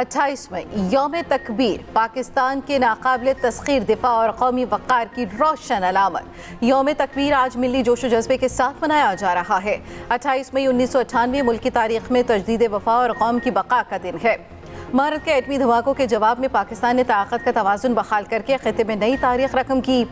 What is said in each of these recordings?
28 मई यौम तकबीर पाकिस्तान के नाकाबिल तस्खीर दिफा और कौमी वक़ार की रोशन अलामत। यौम तकबीर आज मिली जोश जज्बे के साथ मनाया जा रहा है। 28 मई 1998 मुल्क की तारीख में तजदीद वफा और कौम की बका का दिन है। भारत के एटमी धमाकों के जवाब में पाकिस्तान ने ताकत का तवाज़ुन बहाल करके खिते में नई तारीख रकम की।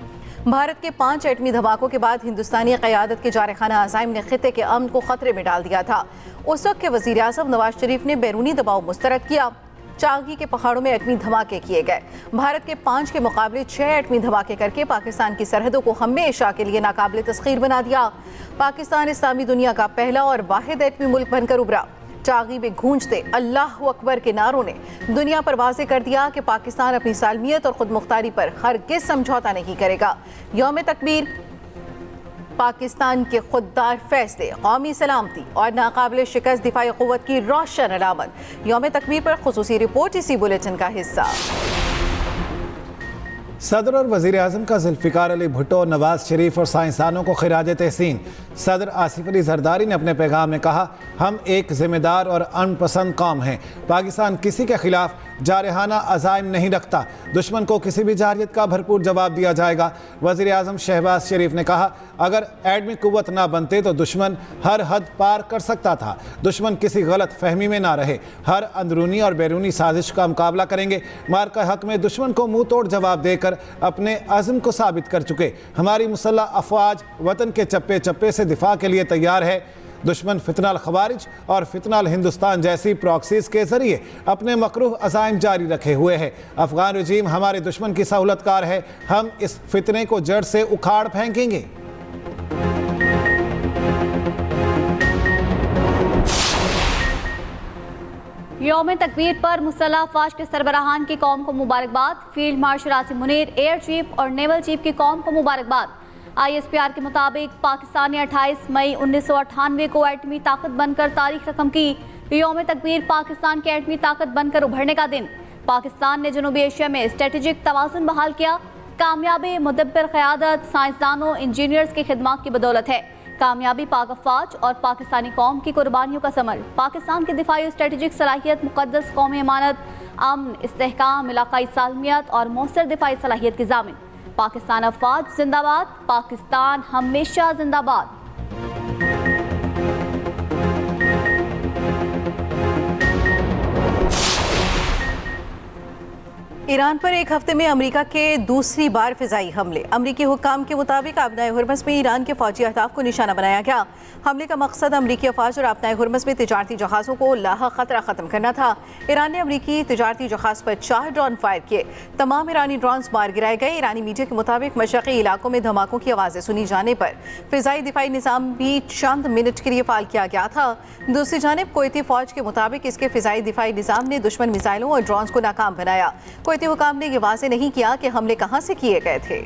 भारत के 5 एटमी धमाकों के बाद हिंदुस्तानी क़यादत के जारखाना अज़ाइम ने खिते के अमन को खतरे में डाल दिया था। उस वक्त के वज़ीर आज़म नवाज शरीफ ने बैरूनी दबाव मुस्तरद किया। चांगी के पहाड़ों में एटमी धमाके किए गए। भारत के 5 के मुकाबले 6 एटमी धमाके करके पाकिस्तान की सरहदों को हमेशा के लिए नाकाबिल तस्खीर बना दिया। पाकिस्तान इस्लामी दुनिया का पहला और वाहिद एटमी मुल्क बनकर उभरा। चांगी में गूंजते अल्लाह अकबर के नारों ने दुनिया पर वाज़े कर दिया कि पाकिस्तान अपनी सालमियत और खुद मुख्तारी पर हरगिज़ समझौता नहीं करेगा। यौम तकबीर पाकिस्तान के खुददार फैसले, कौमी सलामती और नाकाबिल शिकस्त दिफाई क़ुव्वत की रोशन अलामत। यौम तकबीर पर खुसूसी रिपोर्ट इसी बुलेटिन का हिस्सा। सदर और वज़ीर आज़म का जुल्फ़िकार अली भुट्टो, नवाज शरीफ और साइंसदानों को खिराज तहसीन। सदर आसिफ अली जरदारी ने अपने पैगाम में कहा, हम एक ज़िम्मेदार और अनपसंद कौम हैं। पाकिस्तान किसी के खिलाफ जारहाना अज़ाइम नहीं रखता। दुश्मन को किसी भी जारहियत का भरपूर जवाब दिया जाएगा। वज़ीर आज़म शहबाज शरीफ ने कहा, अगर एटमी कुव्वत ना बनते तो दुश्मन हर हद पार कर सकता था। दुश्मन किसी गलत फहमी में ना रहे। हर अंदरूनी और बैरूनी साजिश का मुकाबला करेंगे। मार्का हक में दुश्मन को मुंह तोड़ जवाब देकर अपने अज़्म को साबित कर चुके। हमारी मुसल्लह अफवाज वतन के चप्पे चप्पे से दिफा के लिए तैयार है। दुश्मन फितनाल खवारिज और फितनाल हिंदुस्तान जैसी प्रॉक्सीज के जरिए अपने मकरूह अज़ाइम जारी रखे हुए है। अफगान रजीम हमारे दुश्मन की सहूलतकार है। हम इस फितने को जड़ से उखाड़ फेंकेंगे। यौम तकबीर पर मुसल्लह अफवाज के सरबराहान की कौम को मुबारकबाद। Field marshal Asim Munir, air chief और नेवल चीफ की कौम को मुबारकबाद। ISPR के मुताबिक पाकिस्तान ने 28 मई 1998 को एटमी ताकत बनकर तारीख रकम की। यौम तकबीर पाकिस्तान की एटमी ताकत बनकर उभरने का दिन। पाकिस्तान ने जनूबी एशिया में स्ट्रेटेजिक तवाज़ुन बहाल किया। कामयाबी मुदब्बिर क़यादत, साइंसदानों, इंजीनियर्स की खिदमत की बदौलत है। कामयाबी पाक अफवाज और पाकिस्तानी कौम की कुर्बानियों का समर। पाकिस्तान की दिफाई स्ट्रेटेजिक सलाहियत, मुक़द्दस कौमी अमानत, अमन, इस्तेहकाम, इलाकाई सालमियत और मौसर दिफाई सलाहियत की ज़ामिन। पाकिस्तान अफवाज जिंदाबाद। पाकिस्तान हमेशा जिंदाबाद। ईरान पर एक हफ्ते में अमेरिका के दूसरी बार फिजाई हमले। अमरीकी हुक्काम के मुताबिक आबनाए हुर्मस में ईरान के फौजी अहदाफ को निशाना बनाया गया। हमले का मकसद अमरीकी अफवाज और आबनाए हुर्मस में तिजारती जहाज़ों को लाहा खतरा ख़त्म करना था। ईरान ने अमरीकी तिजारती जहाज़ पर 4 ड्रोन फायर किए। तमाम ईरानी ड्रोन्स मार गिराए गए। ईरानी मीडिया के मुताबिक मशरक़ी इलाकों में धमाकों की आवाज़ें सुनी जाने पर फिजाई दिफाई निज़ाम भी चंद मिनट के लिए फाल किया गया था। दूसरी जानिब कुवैती फ़ौज के मुताबिक इसके फिजाई दिफाई निज़ाम ने दुश्मन मिसाइलों और ड्रोन्स को नाकाम बनाया। कुवैती हुकाम ने यह वाज़े नहीं किया कि हमले कहां से किए गए थे।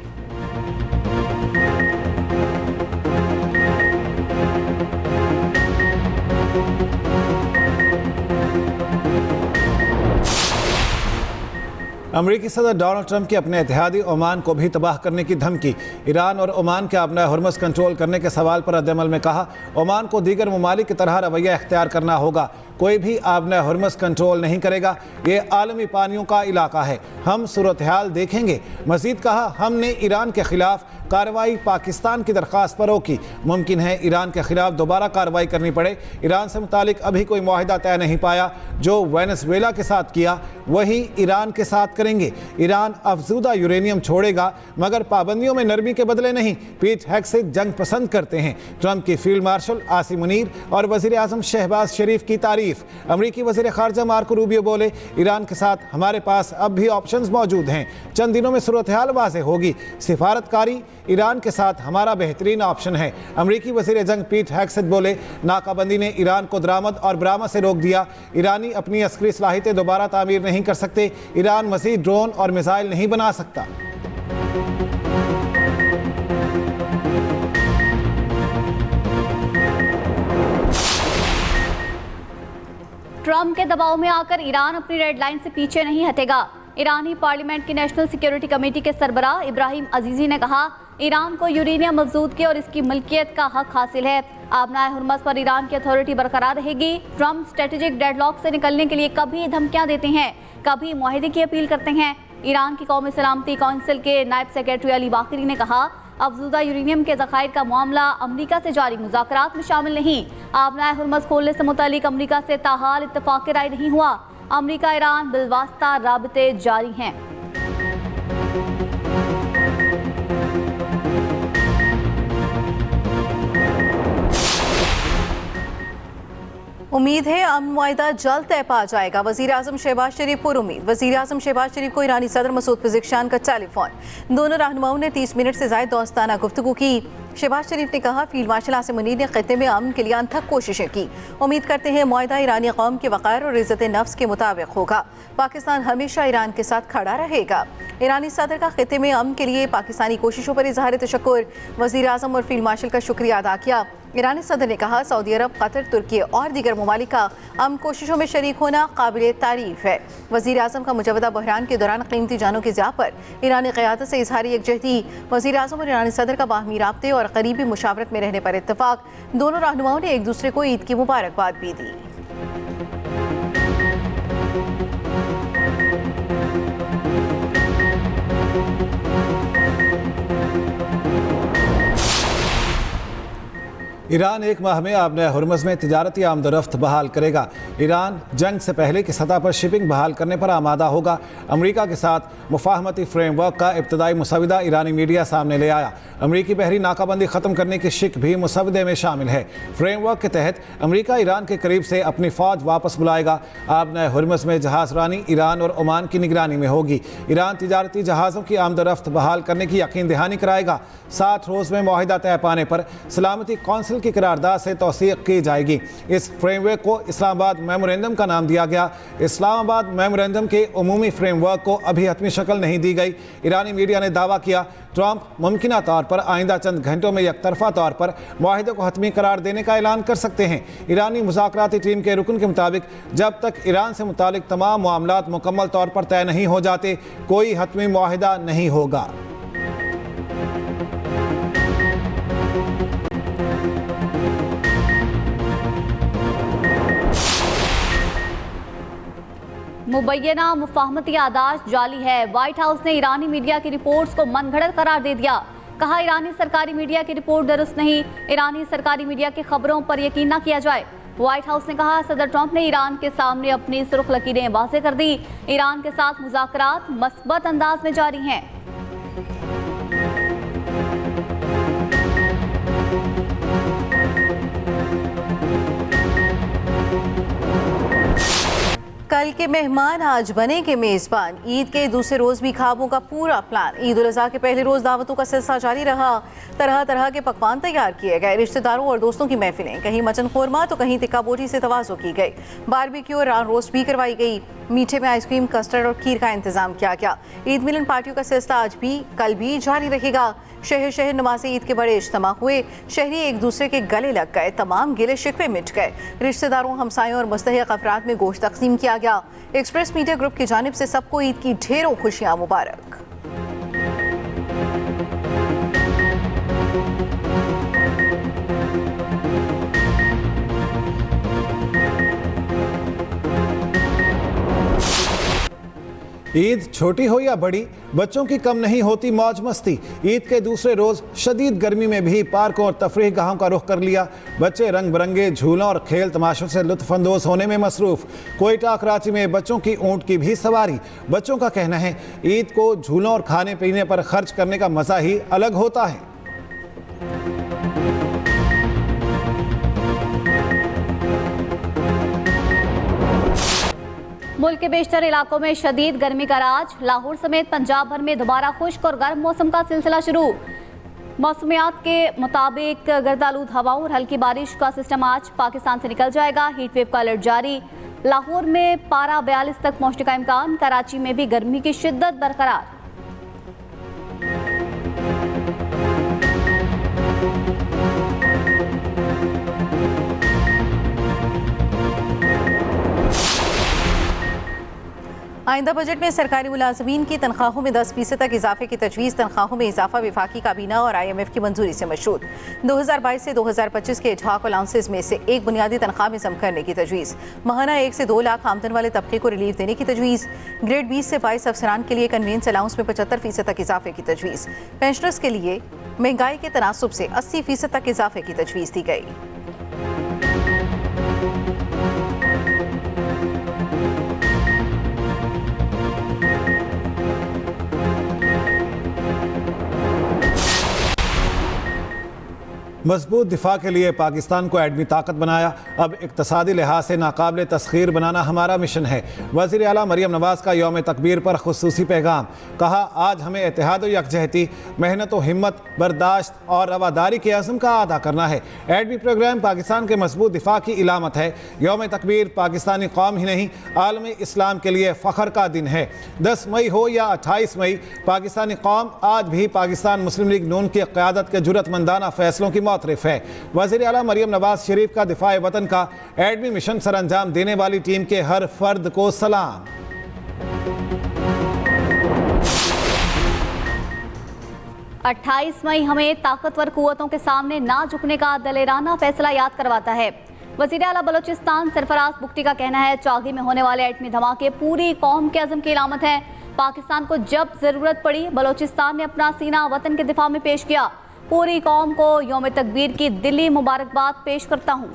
अमरीकी सदर डोनाल्ड ट्रंप की अपने इत्तेहादी ओमान को भी तबाह करने की धमकी। ईरान और ओमान के आबनाए हुर्मस कंट्रोल करने के सवाल पर रद्दअमल में कहा, ओमान को दीगर ममालिक की तरह रवैया इख्तियार करना होगा। कोई भी आबनाए हुर्मस कंट्रोल नहीं करेगा। ये आलमी पानियों का इलाका है। हम सूरत हाल देखेंगे। मजीद कहा, हमने ईरान के खिलाफ कार्रवाई पाकिस्तान की दरख्वास्त पर रोकी। मुमकिन है ईरान के खिलाफ दोबारा कार्रवाई करनी पड़े। ईरान से मुतालिक अभी कोई मुआहिदा तय नहीं पाया। जो वेनेजुएला के साथ किया वही ईरान के साथ करेंगे। ईरान अफजूदा यूरेनियम छोड़ेगा मगर पाबंदियों में नरमी के बदले नहीं। पीट हेग्सेट जंग पसंद करते हैं। ट्रंप की फील्ड मार्शल आसिम मुनीर और वज़ीर आज़म शहबाज शरीफ की तारीफ। अमरीकी वज़ीर ख़ारजा मार्को रूबियो बोले, ईरान के साथ हमारे पास अब भी ऑप्शंस मौजूद हैं। चंद दिनों में सूरत हाल वाज़े होगी। सिफारतकारी ईरान के साथ हमारा बेहतरीन ऑप्शन है। अमरीकी वज़ीर जंग पीट हेग्सेट बोले, नाकाबंदी ने ईरान को दरामद और बरामद से रोक दिया। ईरानी अपनी अस्करी सलाहियतें दोबारा तामीर नहीं कर सकते। ईरान मज़ीद ड्रोन और मिसाइल नहीं बना सकता। ट्रंप के दबाव में आकर ईरान अपनी रेड लाइन से पीछे नहीं हटेगा। ईरानी पार्लियामेंट की नेशनल सिक्योरिटी कमेटी के सरबराह इब्राहिम अजीजी ने कहा, ईरान को यूरेनियम मफजूदगी और इसकी मिल्कियत का हक हासिल है। आबनाए हुर्मस पर ईरान की अथॉरिटी बरकरार रहेगी। ट्रंप स्ट्रेटेजिक डेडलॉक से निकलने के लिए कभी धमकियां देते हैं, कभी मुआहदे की अपील करते हैं। ईरान की कौमी सलामती कौंसिल के नायब सेक्रेटरी अली बाकरी ने कहा, अफजूदा यूरेनियम के ज़खायर का मामला अमरीका से जारी मुज़ाकरात में शामिल नहीं। आबनाए हुर्मस खोलने से मुतालिक अमरीका से ताहाल इत्तफाक राय नहीं हुआ। अमरीका ईरान बिलवास्ता राबते जारी हैं। उम्मीद है अमन मुआहिदा जल्द तय पा जाएगा। वज़ीर आज़म शहबाज शरीफ पर उम्मीद। वज़ीर आज़म शहबाज शरीफ को ईरानी सदर मसूद पेज़ेश्कियान का टेलीफोन। दोनों रहनुमाओं ने 30 मिनट से ज़ायद दोस्ताना गुफ्तगू की। शहबाज शरीफ ने कहा, फील्ड मार्शल आसिम मुनीर ने खित्ते में अमन के लिए अनथक कोशिशें की। उम्मीद करते हैं मुआहिदा ईरानी कौम के वक़ार और इज़्ज़त नफ्स के मुताबिक होगा। पाकिस्तान हमेशा ईरान के साथ खड़ा रहेगा। ईरानी सदर का खित्ते में अमन के लिए पाकिस्तानी कोशिशों पर इज़हार तशक्कुर। वज़ीर आज़म और फील्ड मार्शल का शुक्रिया अदा किया। ईरानी सदर ने कहा, सऊदी अरब, कतर, तुर्की और दीगर ममालिक का अमन कोशिशों में शरीक होना काबिल तारीफ है। वज़ीर आज़म का मुजवदा बहरान के दौरान कीमती जानों की ज़िया पर ईरानी क़यादत से इज़हार यकजहती। वज़ीर आज़म और ईरानी सदर का बाहमी राब्ते और करीबी मुशावरत में रहने पर इत्तफाक। दोनों रहनुमाओं ने एक दूसरे को ईद की मुबारकबाद भी दी। ईरान एक माह में आबनाए हुर्मस में तिजारती आमदोरफ्त बहाल करेगा। ईरान जंग से पहले की सतह पर शिपिंग बहाल करने पर आमादा होगा। अमरीका के साथ मुफाहमती फ्रेमवर्क का इब्तदाई मुसविदा ईरानी मीडिया सामने ले आया। अमरीकी बहरी नाकाबंदी ख़त्म करने की शिक भी मुसविदे में शामिल है। फ्रेमवर्क के तहत अमरीका ईरान के करीब से अपनी फ़ौज वापस बुलाएगा। आबनाए हुर्मस में जहाज़ रानी ईरान और ओमान की निगरानी में होगी। ईरान तिजारती जहाज़ों की आमदोरफ्त बहाल करने की यकीन दहानी कराएगा। 60 रोज़ में मुआहिदा तय पाने पर सलामती कौंसिल की करारदाद से तौसीक की जाएगी। इस फ्रेमवर्क को इस्लामाबाद मेमोरेंडम का नाम दिया गया। इस्लामाबाद मेमोरेंडम के उमूमी फ्रेमवर्क को अभी हतमी शक्ल नहीं दी गई। ईरानी मीडिया ने दावा किया, ट्रंप मुमकिना तौर पर आइंदा चंद घंटों में यकतरफा तौर पर मुआहिदे को हतमी करार देने का ऐलान कर सकते हैं। ईरानी मुज़ाकराती टीम के रुकन के मुताबिक जब तक ईरान से मुतालिक तमाम मामलात मुकम्मल तौर पर तय नहीं हो जाते, कोई हतमी मुआहिदा नहीं होगा। मुबैना मुफाहमती आदाश जाली है। व्हाइट हाउस ने ईरानी मीडिया की रिपोर्ट्स को मनगढ़ंत करार दे दिया। कहा, ईरानी सरकारी मीडिया की रिपोर्ट दुरुस्त नहीं। ईरानी सरकारी मीडिया की खबरों पर यकीन न किया जाए। व्हाइट हाउस ने कहा, सदर ट्रंप ने ईरान के सामने अपनी सुर्ख लकीरें वाज़ेह कर दी। ईरान के साथ मुज़ाकरात मस्बत अंदाज में जारी हैं। कल के मेहमान आज बनेंगे मेज़बान। ईद के दूसरे रोज़ भी ख्वाबों का पूरा प्लान। ईद उल अज़हा के पहले रोज़ दावतों का सिलसिला जारी रहा। तरह तरह के पकवान तैयार किए गए। रिश्तेदारों और दोस्तों की महफिलें, कहीं मटन खोरमा तो कहीं तिक्का बोटी से तवाज़ो की गई। बारबेक्यू और रान रोस्ट भी करवाई गई। मीठे में आइसक्रीम, कस्टर्ड और खीर का इंतजाम किया गया। ईद मिलन पार्टियों का सिलसिला आज भी कल भी जारी रहेगा। शहर शहर नमाज़ ईद के बड़े इज्तिमा हुए। शहरी एक दूसरे के गले लग गए। तमाम गिले शिकवे मिट गए। रिश्तेदारों, हमसायों और मुस्तहिक अफराद में गोश्त तकसीम किया गया। एक्सप्रेस मीडिया ग्रुप की जानिब से सबको ईद की ढेरों खुशियां मुबारक। ईद छोटी हो या बड़ी, बच्चों की कम नहीं होती मौज मस्ती। ईद के दूसरे रोज़ शदीद गर्मी में भी पार्कों और तफरीह गाहों का रुख कर लिया। बच्चे रंग बिरंगे झूलों और खेल तमाशों से लुत्फ़अंदोज़ होने में मसरूफ़। कोयटा कराची में बच्चों की ऊँट की भी सवारी। बच्चों का कहना है, ईद को झूलों और खाने पीने पर खर्च करने का मज़ा ही अलग होता है। मुल्क के बेशतर इलाकों में शदीद गर्मी का राज। लाहौर समेत पंजाब भर में दोबारा खुश्क और गर्म मौसम का सिलसिला शुरू। मौसमियात के मुताबिक गर्दालूद हवाओं और हल्की बारिश का सिस्टम आज पाकिस्तान से निकल जाएगा। हीट वेव का अलर्ट जारी। लाहौर में पारा 42 तक पहुंचने का इम्कान। कराची में भी गर्मी की शिद्दत बरकरार। आइंदा बजट में सरकारी मुलाजमीन की तनख्वाहों में 10% तक इजाफे की तजवीज़। तनख्वाहों में इजाफा वफाकी काबीना और IMF की मंजूरी से मशरूत। 2022 से 2025 के इजहाक अलाउंसेस में से एक बुनियादी तनख्वाह में जम करने की तजवीज़। माहाना 1 से 2 लाख आमदन वाले तबके को रिलीफ देने की तजवीज़। ग्रेड 20 से 22 अफसरान के लिए कन्वेंस अलाउंस में 75% तक इजाफे की तजवीज़। पेंशनर्स के लिए महंगाई के तनासुब से 80% तक इजाफे की तजवीज़ दी गई। मजबूत दिफा के लिए पाकिस्तान को एडमी ताकत बनाया। अब इक्तसादी लिहाज से नाकाबिल तस्खीर बनाना हमारा मिशन है। वज़ीर आला मरियम नवाज़ का यौम तकबीर पर खुसूसी पैगाम। कहा, आज हमें इत्तेहाद व यकजहती, मेहनत व हिम्मत, बर्दाश्त और रवादारी के अज़्म का अदा करना है। एडमी प्रोग्राम पाकिस्तान के मजबूत दिफा की इलामत है। यौम तकबीर पाकिस्तानी कौम ही नहीं, आलम इस्लाम के लिए फ़ख्र का दिन है। 10 मई हो या 28 मई, पाकिस्तानी कौम आज भी पाकिस्तान मुस्लिम लीग नून की क़यादत के जुर्रतमंदाना फ़ैसलों की मुतरफ़ है। वज़ीर आला मरियम नवाज़ शरीफ का दिफा वतन का एडमी मिशन सर अंजाम देने वाली टीम के हर फर्द को सलाम। अट्ठाईस मई हमें ताकतवर कुव्वतों के सामने ना झुकने का दलेराना फैसला याद करवाता है। वज़ीर आला बलोचिस्तान सरफराज बुख्ती का कहना है, चौगी में होने वाले एटमी धमाके पूरी कौम के अज़म की इलामत है। पाकिस्तान को जब ज़रूरत पड़ी, बलोचिस्तान ने अपना सीना वतन के दिफा में पेश किया। पूरी कौम को यौम तकबीर की दिली मुबारकबाद पेश करता हूँ।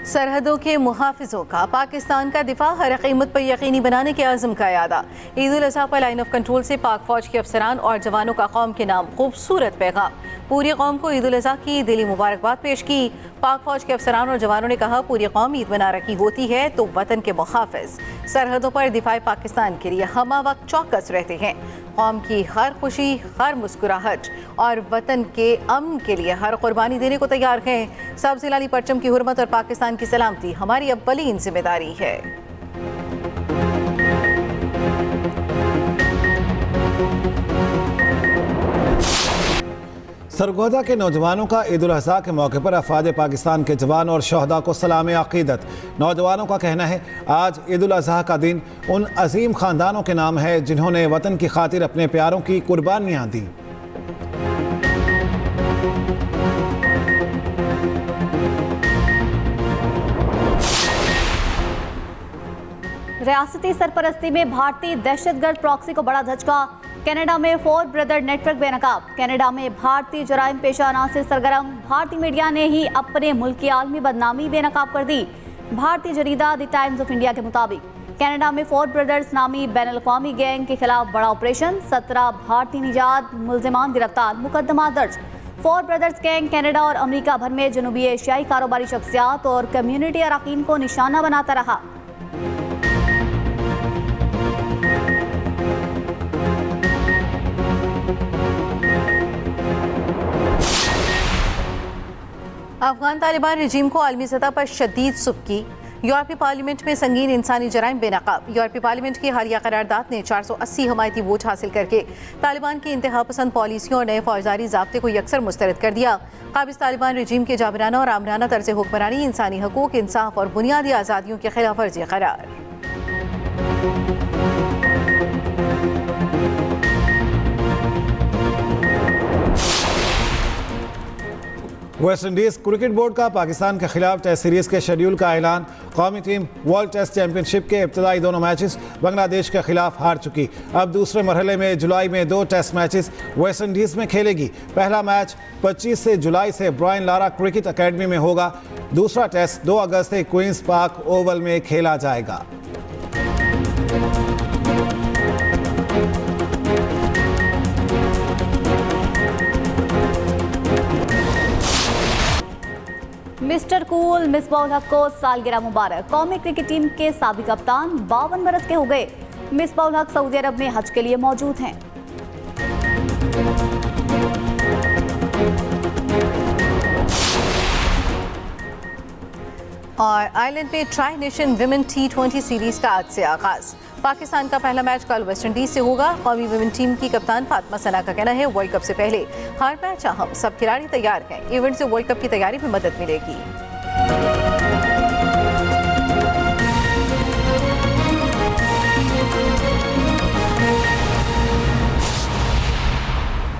सरहदों के मुहाफिजों का पाकिस्तान का दिफा हर कीमत पर यकीनी बनाने के आज़म का यादा। ईद उल अज़हा पर लाइन ऑफ कंट्रोल से पाक फौज के अफसरान और जवानों का कौम के नाम खूबसूरत पैगाम। पूरी कौम को ईद उल अज़हा की दिली मुबारकबाद पेश की। पाक फौज के अफसरान और जवानों ने कहा, पूरी कौम ईद मना रखी होती है तो वतन के मुहाफिज सरहदों पर दिफाए पाकिस्तान के लिए हमा वक्त चौकस रहते हैं। कौम की हर खुशी, हर मुस्कुराहट और वतन के अमन के लिए हर कुर्बानी देने को तैयार हैं। सब्ज़ हिलाली परचम की हुर्मत और पाकिस्तान की सलामती हमारी अव्वलीन जिम्मेदारी है। सरगोदा के नौजवानों का ईद उल अज़हा के मौके पर अफवाज पाकिस्तान के जवान और शहदा को सलाम अक़ीदत। नौजवानों का कहना है, आज ईद उल अज़हा का दिन उन अजीम ख़ानदानों के नाम है जिन्होंने वतन की खातिर अपने प्यारों की कुर्बानियाँ दी। रियासती सरपरस्ती में भारतीय दहशतगर्द प्रॉक्सी को बड़ा धचका। कनाडा में 4 ब्रदर नेटवर्क बेनकाब। कनाडा में भारतीय जराइम पेशा अनासिर सरगर्म। भारतीय मीडिया ने ही अपने मुल्क की आलमी बदनामी बेनकाब कर दी। भारतीय जरीदा द टाइम्स ऑफ इंडिया के मुताबिक कनाडा में 4 ब्रदर्स नामी बैनुल-अक़वामी गैंग के खिलाफ बड़ा ऑपरेशन। 17 भारतीय निजात मुलजिमान गिरफ्तार, मुकदमा दर्ज। 4 ब्रदर्स गैंग कनाडा और अमेरिका भर में जनूबी एशियाई कारोबारी शख्सियात और कम्युनिटी अरकान को निशाना बनाता रहा। अफगान तालिबान रजीम को आलमी सतह पर शदीद सुबकी। यूरोपीय पार्लियामेंट में संगीन इंसानी जराइम बेनकाब। यूरोपीय पार्लियामेंट की हालिया करारदाद ने 480 हमायती वोट हासिल करके तालिबान की इंतहा पसंद पॉलिसियों और नए फौजदारी ज़ाब्ते को यकसर मुस्तरद कर दिया। काबिज तालिबान रजीम के जाबराना और आमराना तर्ज हुक्मरानी इंसानी हकूक, इंसाफ और बुनियादी आज़ादियों की खिलाफ वर्जी करार। वेस्ट इंडीज़ क्रिकेट बोर्ड का पाकिस्तान के खिलाफ टेस्ट सीरीज़ के शेड्यूल का ऐलान। कौमी टीम वर्ल्ड टेस्ट चैंपियनशिप के इब्तदाई दोनों मैचेस बांग्लादेश के खिलाफ हार चुकी। अब दूसरे मरहले में जुलाई में 2 टेस्ट मैचेस वेस्ट इंडीज़ में खेलेगी। पहला मैच 25 जुलाई से ब्रायन लारा क्रिकेट अकेडमी में होगा। दूसरा टेस्ट 2 अगस्त से क्वींस पार्क ओवल में खेला जाएगा। मिस्टर कूल मिसबाह उल हक को सालगिरह मुबारक। कौमी क्रिकेट टीम के साबिक कप्तान 52 बरस के हो गए। मिसबाह उल हक सऊदी अरब में हज के लिए मौजूद हैं। और आयरलैंड में tri nation women T20 series का आज से आगाज। पाकिस्तान का पहला मैच कल वेस्ट इंडीज से होगा। कौमी वुमेन टीम की कप्तान फातिमा सना का कहना है वर्ल्ड कप से पहले हर मैच अहम, सब खिलाड़ी तैयार हैं, इवेंट से वर्ल्ड कप की तैयारी में मदद मिलेगी।